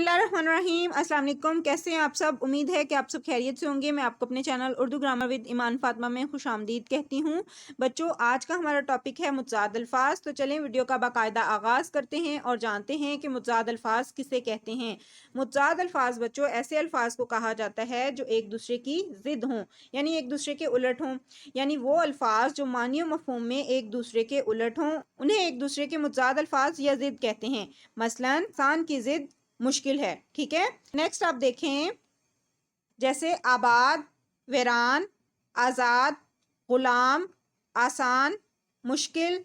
बिस्मिल्लाहिर्रहमानिर्रहीम। अस्सलाम वालेकुम। कैसे हैं आप सब? उम्मीद है कि आप सब खैरियत से होंगे। मैं आपको अपने चैनल उर्दू ग्रामर विद ईमान फातिमा में खुश आमदीद कहती हूँ। बच्चों, आज का हमारा टॉपिक है मुतज़ाद अल्फाज। तो चलें वीडियो का बाकायदा आगाज़ करते हैं और जानते हैं कि मुतज़ाद अल्फाज किसे कहते हैं। मुतज़ाद अल्फाज बच्चों ऐसे अल्फाज को कहा जाता है जो एक दूसरे की ज़िद हों, यानी एक दूसरे के उलट हों। यानी वो अल्फाज जो मानी और मफ़हूम में एक दूसरे के उलट हों, उन्हें एक दूसरे के मुतज़ाद अल्फाज या ज़िद कहते हैं। मसलन इंसान की ज़िद मुश्किल है। ठीक है, नेक्स्ट आप देखें, जैसे आबाद, वीरान, आज़ाद, गुलाम, आसान, मुश्किल,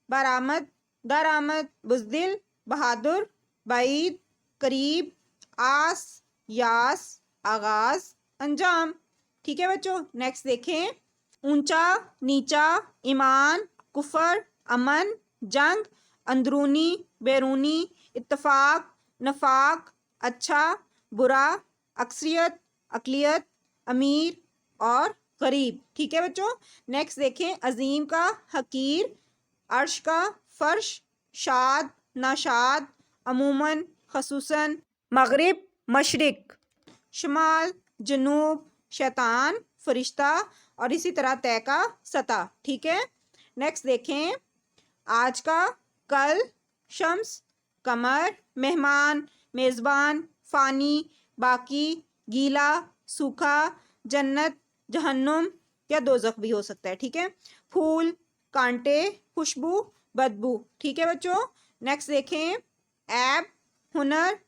बरामद, दरामद, बुज़दिल, बहादुर, बाईद, करीब, आस, यास, आगाज, अंजाम। ठीक है बच्चों, नेक्स्ट देखें, ऊंचा, नीचा, ईमान, कुफर, अमन, जंग, अंदरूनी, बैरूनी, इत्तफाक, नफाक, अच्छा, बुरा, अक्सरियत, अकलियत, अमीर और गरीब। ठीक है बच्चों, नेक्स्ट देखें, अजीम का हकीर, अर्श का फर्श, शाद, नाशाद, अमूमन, खसूसन, मगरिब, मशरिक, शुमाल, जनूब, शैतान, फरिश्ता और इसी तरह तय का सतह। ठीक है, नेक्स्ट देखें, आज का, कल, शम्स, कमर, मेहमान, मेज़बान, फ़ानी, बाकी, गीला, सूखा, जन्नत, जहन्नुम या दोज़ख भी हो सकता है। ठीक है, फूल, कांटे, खुशबू, बदबू। ठीक है बच्चों, नेक्स्ट देखें, ऐब, हुनर,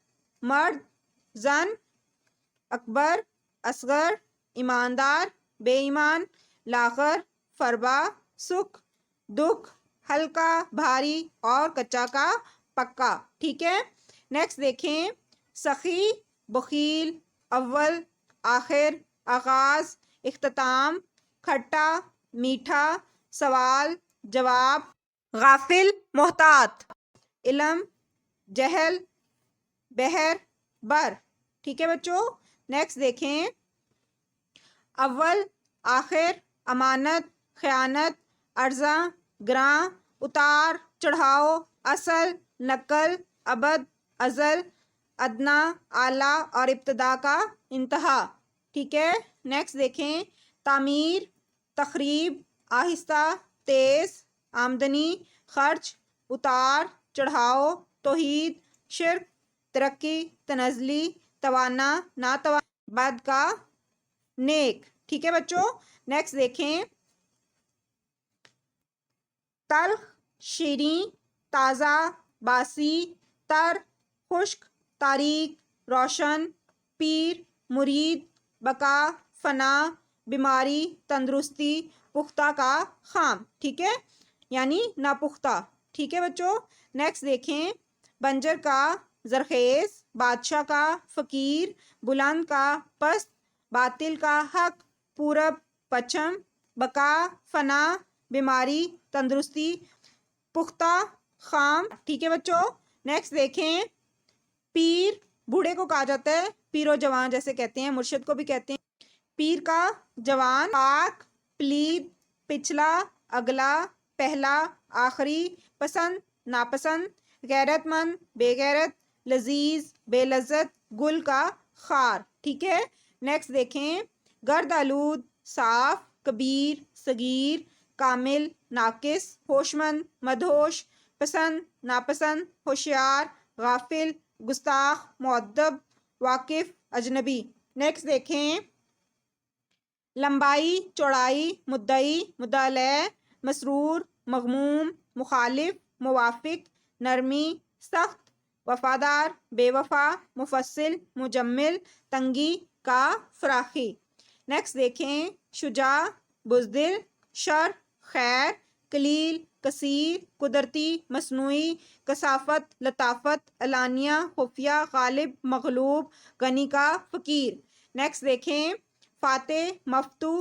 मर्द, जन, अकबर, असगर, ईमानदार, बेईमान, लागर, फरबा, सुख, दुख, हल्का, भारी और कच्चा का पक्का। ठीक है, नेक्स्ट देखें, सखी, बखील, अव्वल, आखिर, आगाज, इख्तिताम, खट्टा, मीठा, सवाल, जवाब, गाफिल, मोहतात, इल्म, जहल, बहर, बर। ठीक है बच्चों, नेक्स्ट देखें, अव्वल, आखिर, अमानत, खयानत, अर्जा, ग्रां, उतार चढ़ाओ, असल, नकल, अबद, अजल, अदना, आला और इब्तदा का इंतहा। ठीक है, नेक्स्ट देखें, तामीर, तखरीब, आहिस्ता, तेज, आमदनी, खर्च, उतार चढ़ाओ, तौहीद, शिर्क, तरक्की, तनज़ली, तवाना, नातवा, बद का नेक। ठीक है बच्चों, नेक्स्ट देखें, तल्ख, शीरीं, ताज़ा, बासी, तर, खुश्क, तारीक, रोशन, पीर, मुरीद, बका, फना, बीमारी, तंदुरुस्ती, पुख्ता का खाम। ठीक है, यानी नापुख्ता। ठीक है बच्चों, नेक्स्ट देखें, बंजर का जरखेज, बादशाह का फ़कीर, बुलंद का पस्त, बातिल का हक, पूरब, पश्चिम, बका, फना, बीमारी, तंदुरुस्ती, पुख्ता, खाम। ठीक है बच्चों, नेक्स्ट देखें, पीर, बूढ़े को कहा जाता है पीरो जवान जैसे कहते हैं, मुर्शिद को भी कहते हैं। पीर का जवान, पाक, प्लीद, पिछला, अगला, पहला, आखिरी, पसंद, नापसंद, गैरतमंद, बेगैरत, लजीज, बेलज़्ज़त, गुल का खार। ठीक है, नेक्स्ट देखें, गर्द आलूद, साफ, कबीर, सगीर, कामिल, नाकिस, होशमंद, मदहोश, पसंद, नापसंद, होशियार, गाफिल, गुस्ताख, मुअद्दब, वाकिफ, अजनबी। नेक्स्ट देखें, लंबाई, चौड़ाई, मुद्दई, मुद्दाअलैह, मसरूर, मगमूम, मुखालिफ, मुवाफिक, नरमी, सख्त, वफादार, बेवफा, मुफस्सिल, मुजम्मिल, तंगी का फराखी। नेक्स्ट देखें, शुजा, बुज़दिल, शर, खैर, कलील, कसीर, कुदरती, मसनूई, कसाफत, लताफत, अलानिया, खुफिया, गालिब, मगलूब, गनी का फ़कीर। नेक्स्ट देखें, फ़ाते, मफ्तू,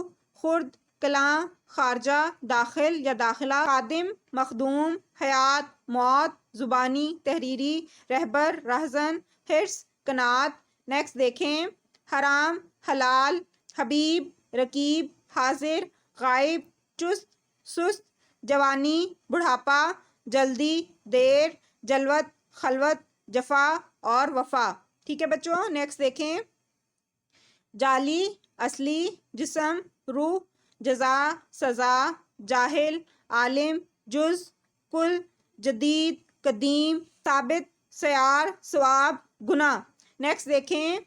खुर्द, कलां, खारजा, दाखिल या दाखिला, खादिम, मखदूम, हयात, मौत, ज़ुबानी, तहरीरी, रहबर, रहज़न, हिर्स, कनात। नेक्स्ट देखें, हराम, हलाल, हबीब, रकीब, हाजिर, गायब, चुस्त, सुस्त, जवानी, बुढ़ापा, जल्दी, देर, जलवत, खलवत, जफा और वफा। ٹھیک ہے بچوں، نیکسٹ دیکھیں، جعلی، اصلی، جسم، روح، جزا، سزا، جاہل، عالم، جز، کل، جدید، قدیم، ثابت، سیار، ثواب، گناہ۔ نیکسٹ دیکھیں،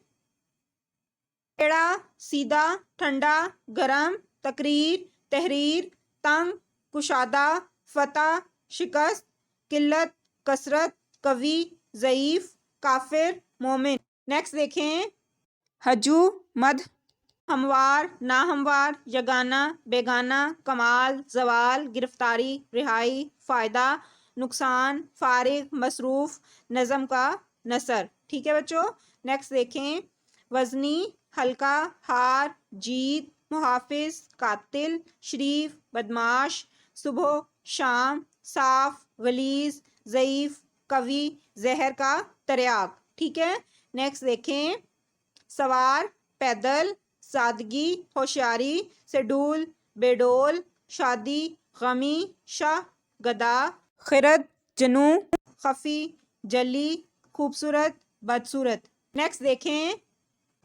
ٹیڑھا، سیدھا، ٹھنڈا، گرم، تقریر، تحریر، تنگ، کشادہ، فتح، شکست، قلت، کثرت، قوی، ضعیف، کافر، مومن۔ نیکسٹ دیکھیں، ہجو، مدح، ہموار، ناہموار، یگانہ، بیگانہ، کمال، زوال، گرفتاری، رہائی، فائدہ، نقصان، فارغ، مصروف، نظم کا نثر۔ ٹھیک ہے بچوں، نیکسٹ دیکھیں، وزنی، ہلکا، ہار، جیت، محافظ، قاتل، شریف، بدماش، صبح، شام، صاف، غلیظ، ضعیف، قوی، زہر کا تریاق۔ ٹھیک ہے، نیکسٹ دیکھیں، سوار، پیدل، سادگی، ہوشیاری، سیڈول، بے-ڈول، شادی، غمی، شاہ، گدا، خرد، جنوں، خفی، جلی، خوبصورت، بدصورت۔ نیکسٹ دیکھیں،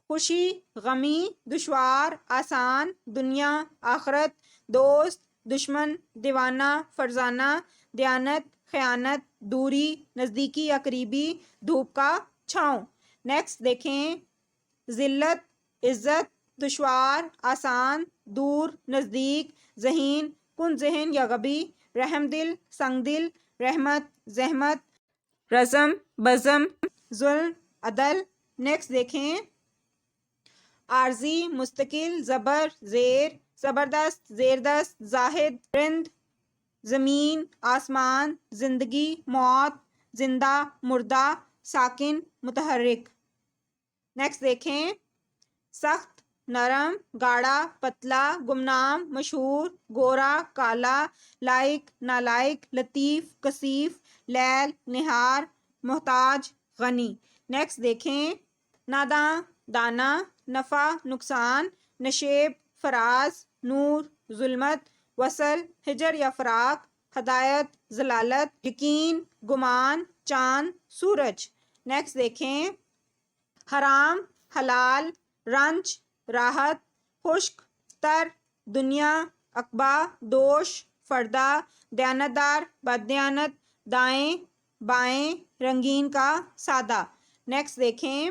خوشی، غمی، دشوار، آسان، دنیا، آخرت، دوست، دشمن، دیوانہ، فرزانہ، دیانت، خیانت، دوری، نزدیکی یا قریبی، دھوپ کا چھاؤں۔ نیکسٹ دیکھیں، ذلت، عزت، دشوار، آسان، دور، نزدیک، ذہین، کن ذہن یا غبی، رحم دل، سنگ دل، رحمت، زحمت، رزم، بزم، ظلم، عدل۔ نیکسٹ دیکھیں، عارضی، مستقل، زبر، زیر، زبردست، زیردست، زاہد، رند، زمین، آسمان، زندگی، موت، زندہ، مردہ، ساکن، متحرک۔ نیکسٹ دیکھیں، سخت، نرم، گاڑھا، پتلا، گمنام، مشہور، گورا، کالا، لائق، نالائق، لطیف، کثیف، لیل، نہار، محتاج، غنی۔ نیکسٹ دیکھیں، ناداں، دانا، نفع، نقصان، نشیب، فراز، نور، ظلمت، وصل، ہجر یا فراق، ہدایت، ضلالت، یقین، گمان، چاند، سورج۔ نیکسٹ دیکھیں، حرام، حلال، رنج، راحت، خشک، تر، دنیا، عقبہ، دوش، فردہ، دیانتدار، بددیانت، دائیں، بائیں، رنگین کا سادہ۔ نیکسٹ دیکھیں،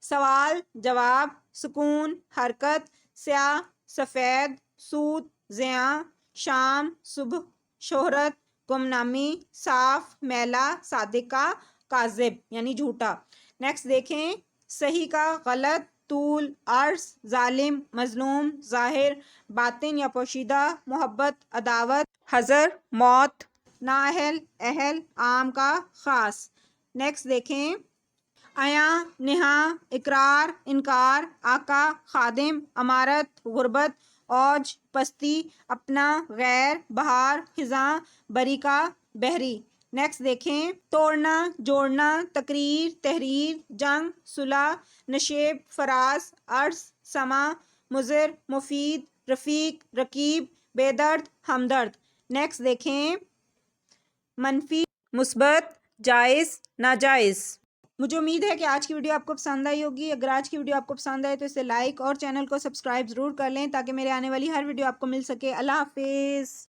سوال، جواب، سکون، حرکت، سیاہ، سفید، سود، زیاں، شام، صبح، شہرت، گمنامی، صاف، میلہ، صادق کا کاذب یعنی جھوٹا۔ نیکسٹ دیکھیں، صحیح کا غلط، طول، عرض، ظالم، مظلوم، ظاہر، باطن یا پوشیدہ، محبت، عداوت، حذر، موت، نااہل، اہل، عام کا خاص۔ نیکسٹ دیکھیں، عیاں، نہاں، اقرار، انکار، آقا، خادم، امارت، غربت، اوج، پستی، اپنا، غیر، بہار، خزاں، بری کا بحری۔ نیکسٹ دیکھیں، توڑنا، جوڑنا، تقریر، تحریر، جنگ، صلح، نشیب، فراز، عرض، سما، مضر، مفید، رفیق، رقیب، بے درد، ہمدرد۔ نیکسٹ دیکھیں، منفی، مثبت، جائز، ناجائز۔ مجھے امید ہے کہ آج کی ویڈیو آپ کو پسند آئی ہوگی۔ اگر آج کی ویڈیو آپ کو پسند آئے تو اسے لائک اور چینل کو سبسکرائب ضرور کر لیں تاکہ میرے آنے والی ہر ویڈیو آپ کو مل سکے۔ اللہ حافظ۔